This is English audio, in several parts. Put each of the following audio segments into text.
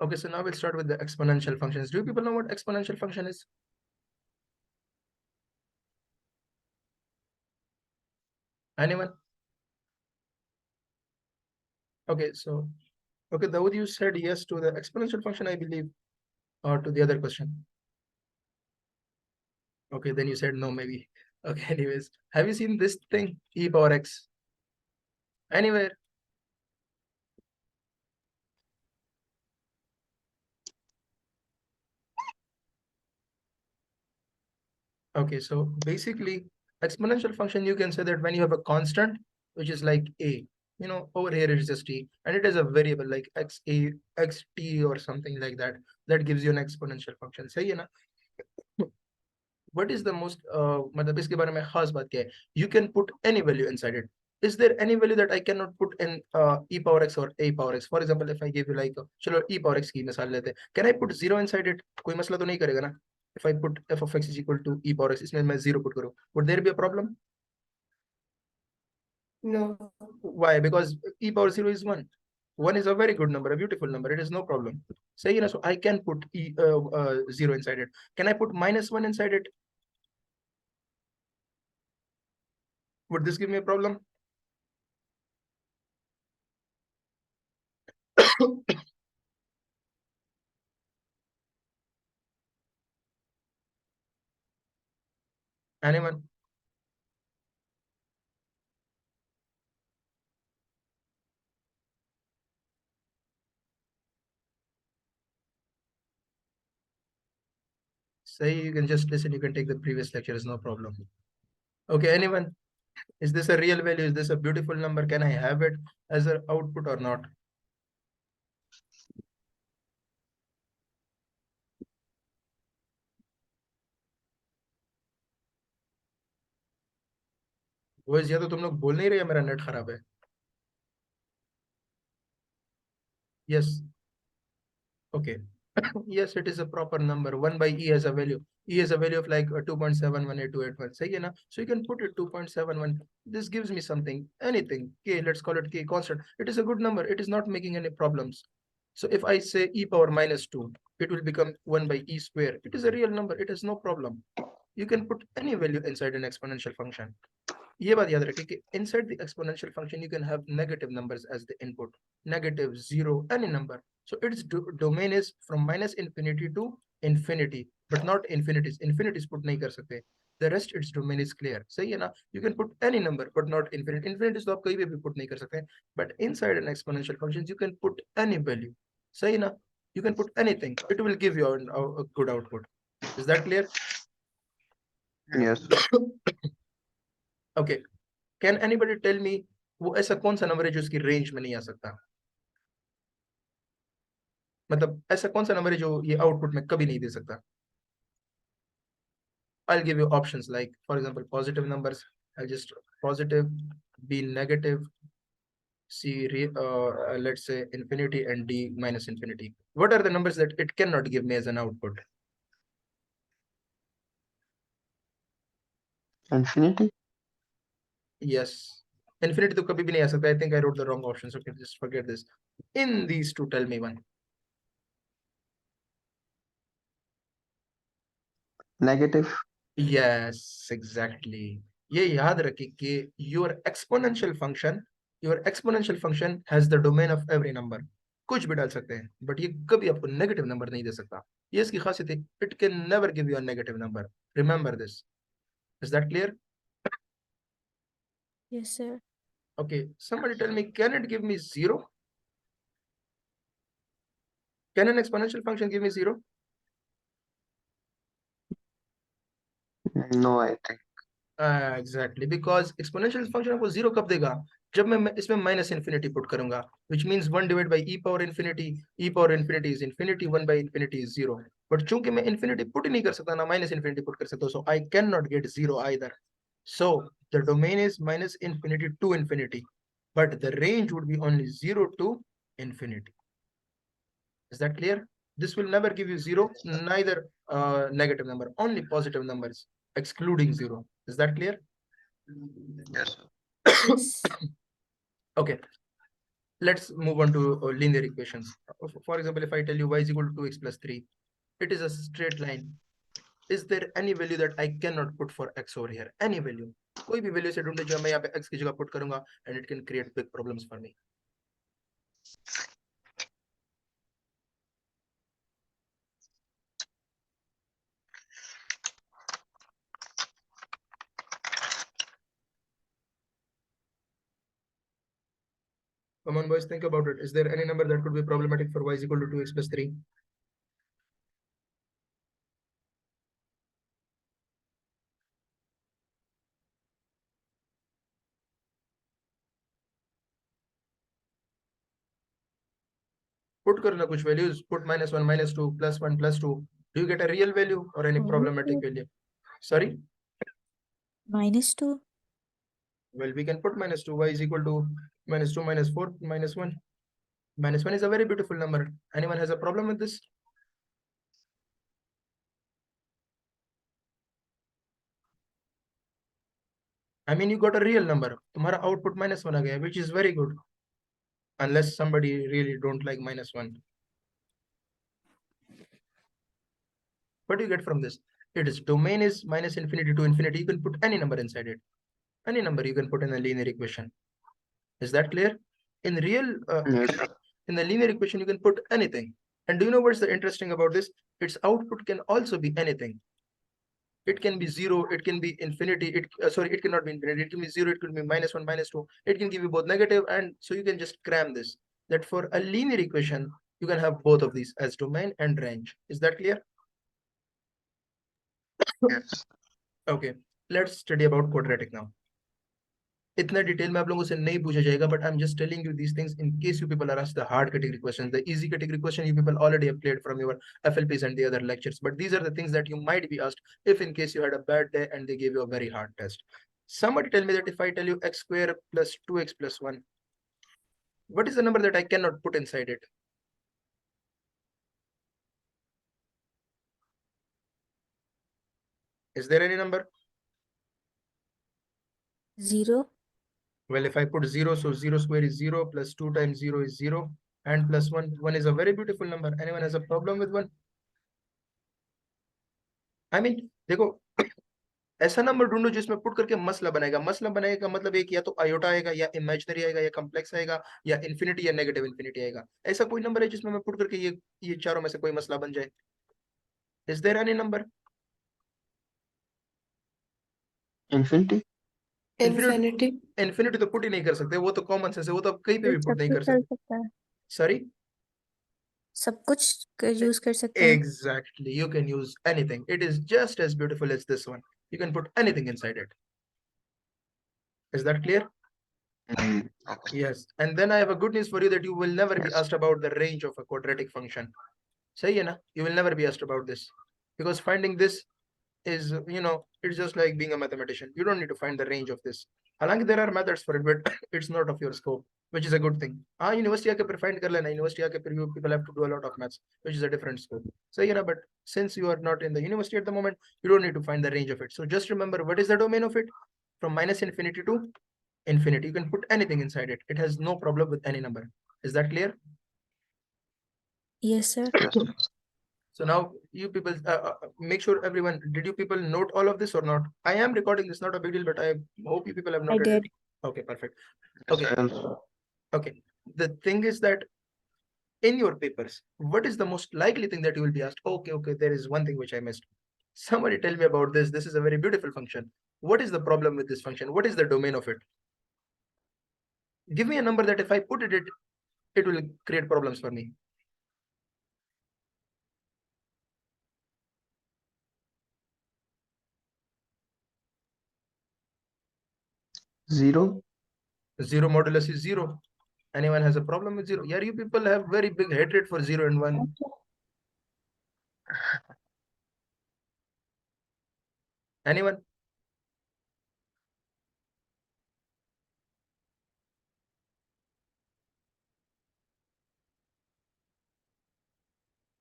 Okay, so now we'll start with the exponential functions. Do people know what exponential function is? Anyone? Okay, so, okay, Dawood, you said yes to the exponential function, I believe, or to the other question. Okay, then you said no, maybe. Okay, anyways, have you seen this thing, e power x? Anywhere? Okay, so basically, exponential function, you can say that when you have a constant, which is like a, over here it is just t, and it is a variable like xa, xt or something like that, that gives you an exponential function. सही है ना? What is the most, मतलब इसके बारे में खास बात क्या है? You can put any value inside it. Is there any value that I cannot put in e power x or a power x? For example, if I give you like, चलो e power x की मिसाल लेते हैं. Can I put 0 inside it? कोई मसला तो नहीं करेगा ना? If I put f of x is equal to e power x, इसमें मैं 0 put करूँ, would there be a problem? No. Why? Because e power 0 is 1. 1 is a very good number, a beautiful number. It is no problem. So, so I can put 0 inside it. Can I put -1 inside it? Would this give me a problem? Anyone? Say you can just listen, you can take the previous lectures, no problem. Okay, anyone? Is this a real value? Is this a beautiful number? Can I have it as an output or not? Boys, या तो तुम लोग बोल नहीं रहे, मेरा net खराब है. Yes. Okay. Yes, it is a proper number. 1 by e has a value. E has a value of like 2.718281. Say, so you can put it 2.71. This gives me something, anything. K, let's call it K constant. It is a good number. It is not making any problems. So if I say e power -2, it will become 1 by e square. It is a real number. It is no problem. You can put any value inside an exponential function. ये बात याद रखिए कि inside the exponential function you can have negative numbers as the input, negative, 0, any number. So its domain is from -infinity to infinity, but not infinities. Infinities put नहीं कर सकते. The rest its domain is clear. सही है ना? You can put any number, but not infinite. Infinities तो आप कहीं भी put नहीं कर सकते. But inside an exponential function you can put any value. सही ना? You can put anything. It will give you a good output. Is that clear? Yes. Okay. Can anybody tell me वो ऐसा कौन सा number है जो उसकी range में नहीं आ सकता? मतलब ऐसा कौन सा नंबर है जो ये आउटपुट में कभी नहीं दे सकता? I'll give you options like, for example, positive numbers. I'll just positive, B negative, C let's say infinity, and D minus infinity. What are the numbers that it cannot give me as an output? Infinity? Yes. Infinity to kabhi bhi nahi aa sakta. I think I wrote the wrong options. Okay, just forget this. In these two, tell me one. Negative? Yes, exactly. ये याद रखिए कि your exponential function has the domain of every number. कुछ भी डाल सकते हैं, but ये कभी आपको negative number नहीं दे सकता. ये इसकी खासियत है. It can never give you a negative number. Remember this. Is that clear? Yes, sir. Okay. Somebody tell me, can it give me 0? Can an exponential function give me 0? No, I think. Exactly, because exponential function आपको 0 कब देगा? जब मैं इसमें -infinity put करूंगा, which means 1 divided by e power infinity. E power infinity is infinity, 1 by infinity is 0. But चूंकि मैं infinity put ही नहीं कर सकता ना -infinity put कर सकता, so I cannot get 0 either. So the domain is -infinity to infinity, but the range would be only 0 to infinity. Is that clear? This will never give you 0, neither negative number, only positive numbers, excluding 0. Is that clear? Yes. Yes. Okay. let's move on to linear equations. For example, if I tell you y is equal to 2x plus 3, it is a straight line. Is there any value that I cannot put for x over here? Any value? कोई भी value से ढूंढे जो मैं यहाँ पे x की जगह put करूंगा, and it can create big problems for me. Come on, boys, think about it. Is there any number that could be problematic for y is equal to 2x plus 3? Put करना कुछ values. Put -1, -2, +1, +2. Do you get a real value or any problematic value? Sorry? -2. Well, we can put -2. Y is equal to -2, -4, -1. -1 is a very beautiful number. Anyone has a problem with this? I mean, you got a real number. तुम्हारा output -1 आ गया, which is very good. Unless somebody really don't like -1. What do you get from this? Its domain is -infinity to infinity. You can put any number inside it. Any number you can put in a linear equation. Is that clear? In real, Yes. in the linear equation, you can put anything. And do you know what's the interesting about this? Its output can also be anything. It can be 0, it can be infinity. It cannot be infinity. It can be 0, it could be -1, -2. It can give you both negative, and so you can just cram this. That for a linear equation, you can have both of these as domain and range. Is that clear? Yes. Okay, let's study about quadratic now. इतना detail में आप लोगों से नहीं पूछा जाएगा, but I'm just telling you these things in case you people are asked the hard category questions. The easy category question you people already have played from your FLPs and the other lectures, but these are the things that you might be asked if in case you had a bad day and they gave you a very hard test. Somebody tell me that if I tell you x square plus 2x plus 1, what is the number that I cannot put inside it? Is there any number? 0. Well, if I put 0, so 0 square is 0, plus 2 times 0 is 0, and plus 1. 1 is a very beautiful number. Anyone has a problem with 1? I mean, देखो, ऐसा number ढूंढो जिसमें put करके मसला बनाएगा. मसला बनाएगा का मतलब एक या तो आयोटा आएगा, या इमेजिनरी आएगा, या कॉम्प्लेक्स आएगा, या इन्फिनिटी या नेगेटिव इन्फिनिटी आएगा. ऐसा कोई नंबर है जिसमें मैं पुट करके ये चारों में से कोई मसला बन जाए? Is there any number? Infinity. Infinity. Infinity तो पुट ही नहीं कर सकते, वो तो कॉमन सेंस है, वो तो आप कहीं पे भी पुट नहीं कर सकते. सॉरी, सब कुछ यूज कर सकते हैं. exactly, you can use anything. It is just as beautiful as this one. You can put anything inside it. Is that clear? Okay. Yes. And then I have a good news for you, that you will never be Yes. asked about the range of a quadratic function. Say, you will never be asked about this, because finding this is, it's just like being a mathematician. You don't need to find the range of this. Halanki, there are methods for it, but it's not of your scope, which is a good thing. University आके फिर find कर लेना. University आके फिर you people have to do a lot of maths, which is a different scope. So, but since you are not in the university at the moment, you don't need to find the range of it. So just remember, what is the domain of it? From -infinity to infinity. You can put anything inside it. It has no problem with any number. Is that clear? Yes, sir. Yes. So now you people make sure everyone, did you people note all of this or not? I am recording this, not a big deal, but I hope you people have noted did. it. Okay, perfect. Yes, Okay. I also. Okay. The thing is that in your papers, what is the most likely thing that you will be asked? Okay, there is one thing which I missed. Somebody tell me about this. This is a very beautiful function. What is the problem with this function? What is the domain of it? Give me a number that if I put it will create problems for me. Zero. 0 modulus is 0. Anyone has a problem with 0? Yeah, you people have very big hatred for 0 and 1. Anyone?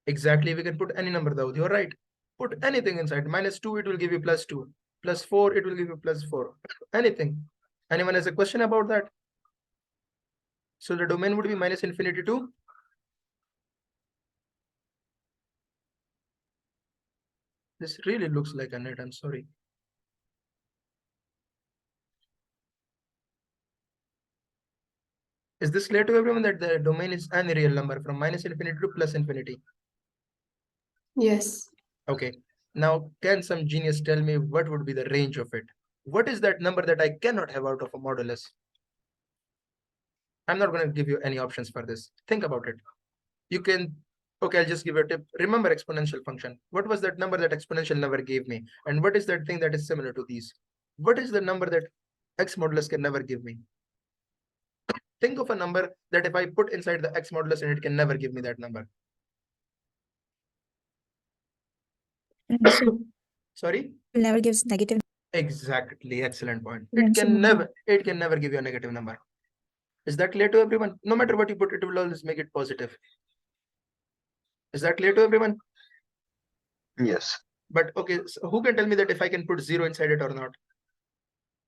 Exactly, we can put any number, Daud. You're right. Put anything inside. -2, it will give you +2. +4, it will give you +4. Anything. Anyone has a question about that? So the domain would be minus infinity to this really looks like a net, I'm sorry. Is this clear to everyone that the domain is any real number from minus infinity to plus infinity? Yes. Okay. Now, can some genius tell me what would be the range of it? What is that number that I cannot have out of a modulus? I'm not going to give you any options for this. Think about it. You can, okay, I'll just give you a tip. Remember exponential function. What was that number that exponential never gave me? And what is that thing that is similar to these? What is the number that x modulus can never give me? Think of a number that if I put inside the x modulus and it can never give me that number. So Sorry? it never gives negative. Exactly, excellent point. It Dimension number. can never give you a negative number. Is that clear to everyone? No matter what you put, it will always make it positive. Is that clear to everyone? Yes. But okay, so who can tell me that if I can put 0 inside it or not?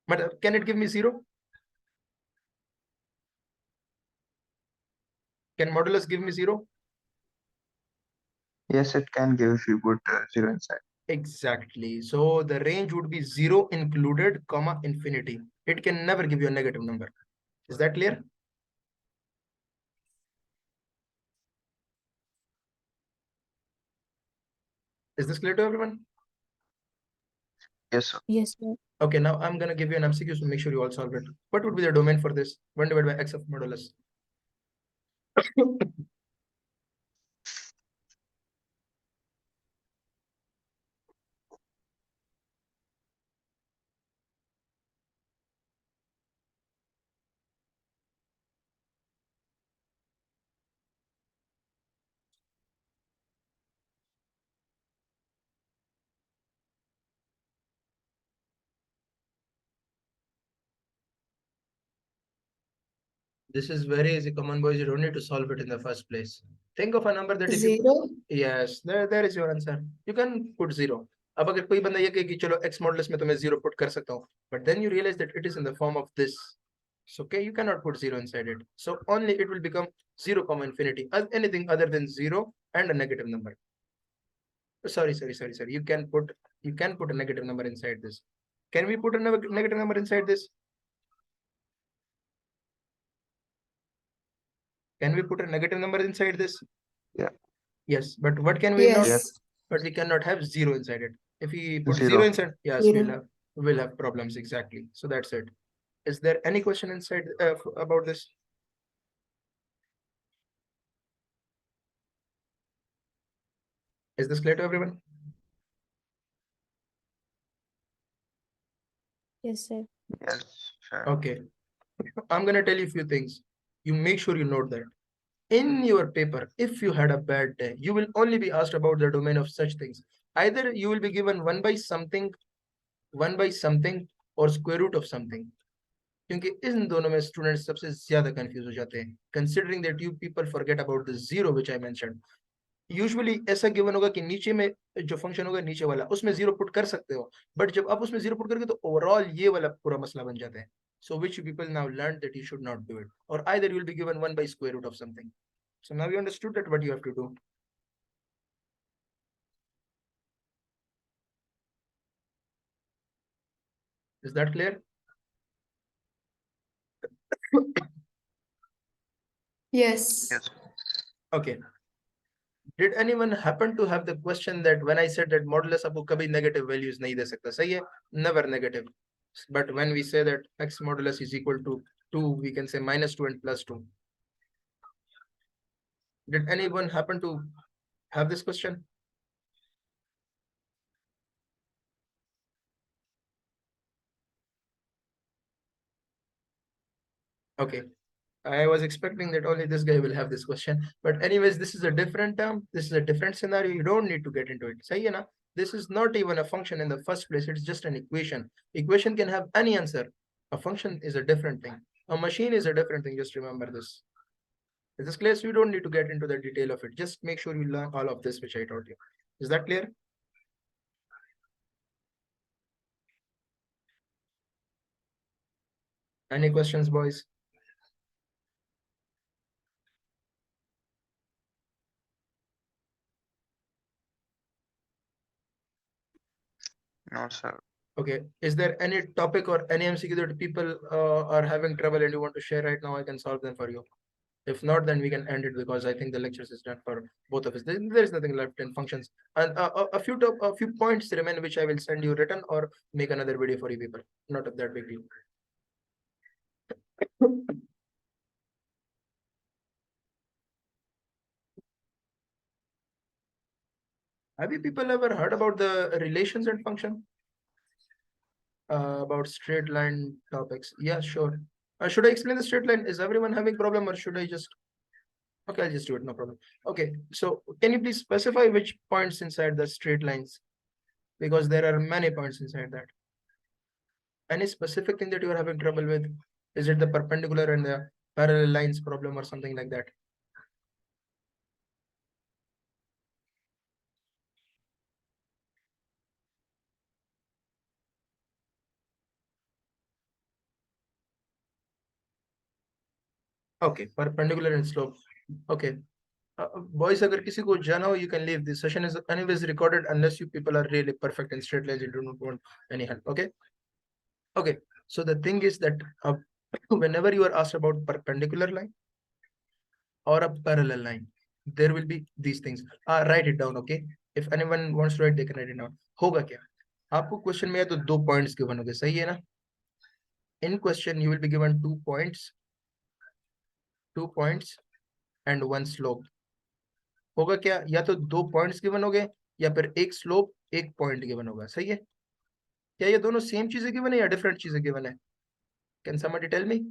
But can it give me 0? Can modulus give me 0? Yes, it can give if you put 0 inside. Exactly. So the range would be 0 included, comma, infinity. It can never give you a negative number. Is that clear? Is this clear to everyone? Yes, sir. Yes, sir. Okay, now I'm going to give you an MCQ, so make sure you all solve it. What would be the domain for this? 1 divided by x of modulus. This is very easy, common boys. You don't need to solve it in the first place. Think of a number that if you Zero. yes, there is your answer. You can put 0. अब अगर कोई बंदा ये कहे कि चलो x modulus में तो मैं 0 put कर सकता हूँ, but then you realize that it is in the form of this. So okay, you cannot put 0 inside it. So only it will become 0 comma infinity. Anything other than 0 and a negative number. Sorry. You can put a negative number inside this. Can we put a negative number inside this? Can we put a negative number inside this? Yeah. Yes, but what can we not? Yes. But we cannot have 0 inside it. If we put 0 0. inside, yes, Zero. we'll have problems. Exactly. So that's it. Is there any question inside about this? Is this clear to everyone? Yes, sir. Yes, sure. Okay. I'm gonna tell you a few things. You make sure you note that. In your paper, if you had a bad day, you will only be asked about the domain of such things. Either you will be given 1 by something or square root of something. क्योंकि इन दोनों में students सबसे ज्यादा confuse हो जाते हैं, considering that you people forget about the zero which I mentioned. Usually ऐसा given होगा कि नीचे में जो फंक्शन होगा नीचे वाला उसमें 0 पुट कर सकते हो, बट जब आप उसमें 0 पुट करोगे तो ओवरऑल ये वाला पूरा मसला बन जाता है. So which people now learned that you should not do it, or either you will be given 1 by square root of something. So now you understood that what you have to do. Is that clear? Yes. Yes. Okay. Did anyone happen to have the question that when I said that modulus आपको कभी negative values नहीं दे सकता? सही है? Never negative. But when we say that x modulus is equal to 2, we can say -2 and +2. Did anyone happen to have this question? Okay. I was expecting that only this guy will have this question. But anyways, this is a different term. This is a different scenario. You don't need to get into it. Sahi hai na? This is not even a function in the first place. It's just an equation. Equation can have any answer. A function is a different thing. A machine is a different thing. Just remember this. Is this clear? So you don't need to get into the detail of it. Just make sure you learn all of this, which I told you. Is that clear? Any questions, boys? No, sir. Okay, is there any topic or any MCQ that people are having trouble and you want to share right now? I can solve them for you. If not, then we can end it because I think the lectures is done for both of us. There is nothing left in functions, and a few points remain which I will send you written or make another video for you people. Not of that big deal. Have you people ever heard about the relations and function? About straight line topics? Yeah, sure. Should I explain the straight line? Is everyone having problem or should I just? Okay, I'll just do it, no problem. Okay, so can you please specify which points inside the straight lines? Because there are many points inside that. Any specific thing that you are having trouble with? Is it the perpendicular and the parallel lines problem or something like that? Okay, perpendicular and slope. Okay. Boys, agar kisi ko jana ho, you can leave. This session is anyways recorded unless you people are really perfect in straight lines. You do not want any help. Okay. Okay. So the thing is that whenever you are asked about perpendicular line or a parallel line, there will be these things. Write it down. Okay. If anyone wants to write, they can write it down. होगा क्या? आपको question में तो 2 points given होंगे, सही है ना? In question you will be given 2 points and 1 slope. होगा क्या? या तो 2 पॉइंट्स गिवन होंगे या फिर एक स्लोप 1 पॉइंट गिवन होगा, सही है? क्या ये दोनों सेम चीजें गिवन है या डिफरेंट चीजें गिवन है? Can somebody tell me?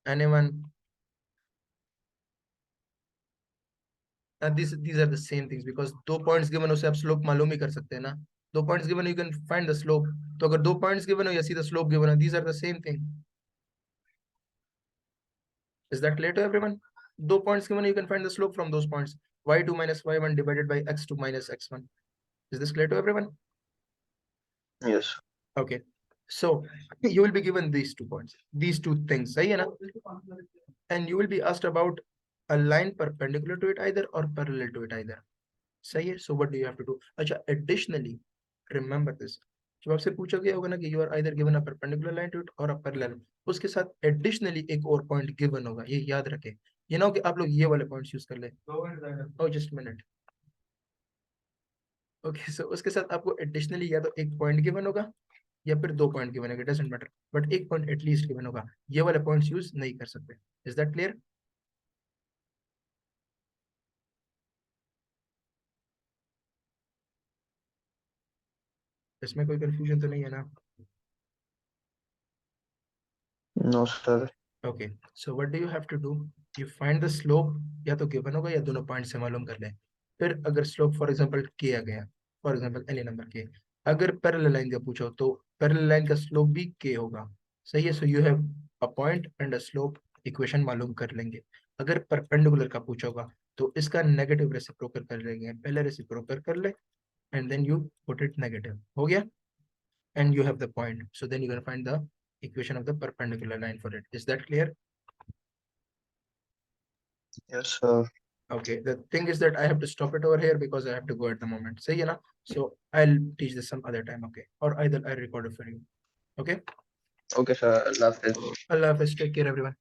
Anyone? These are the same things because 2 points given उसे आप स्लोप मालूम ही कर सकते हैं ना. 2 points given you can find the slope. तो अगर 2 points given हो या सीधा slope given हो, these are the same thing. Is that clear to everyone? 2 points given you can find the slope from those points. y2 minus y1 divided by x2 minus x1. Is this clear to everyone? Yes. Okay. So you will be given these 2 points, these 2 things, सही है ना? And you will be asked about a line perpendicular to it either or parallel to it either. सही है? So what do you have to do? अच्छा, additionally, remember this. जब आपसे पूछा गया होगा ना कि you are either given a perpendicular line to it or a parallel, उसके साथ additionally एक और point given होगा, ये याद रखें. ये ना हो कि आप लोग ये वाले points use कर ले. Oh, just a minute. Okay, so उसके साथ आपको additionally या तो एक point given होगा या फिर 2 पॉइंट गिवन है, doesn't matter, but 1 point at least given होगा. ये वाले पॉइंट्स यूज नहीं कर सकते. Is that clear? इसमें कोई कंफ्यूजन तो नहीं है ना? No, sir. Okay, so what do you have to do? You find the slope, या तो गिवन होगा या दोनों पॉइंट से मालूम कर ले. फिर अगर स्लोप फॉर एग्जांपल के आ गया, फॉर एग्जांपल एनी नंबर के, अगर पैरेलल लाइन का पूछो तो पैरेलल लाइन का स्लोप भी के होगा, सही है? So you have a point and a slope, equation मालूम कर लेंगे. अगर परपेंडिकुलर का पूछा होगा तो इसका नेगेटिव रेसिप्रोकल कर लेंगे. पहले रेसिप्रोकल कर ले and then you put it negative. हो गया? And you have the point. So then you're going to find the equation of the perpendicular line for it. Is that clear? Yes, sir. Okay. The thing is that I have to stop it over here because I have to go at the moment. Say, you know, so I'll teach this some other time. Okay. Or either I record it for you. Okay. Okay, sir. Allah Hafiz. Allah Hafiz. Take care, everyone.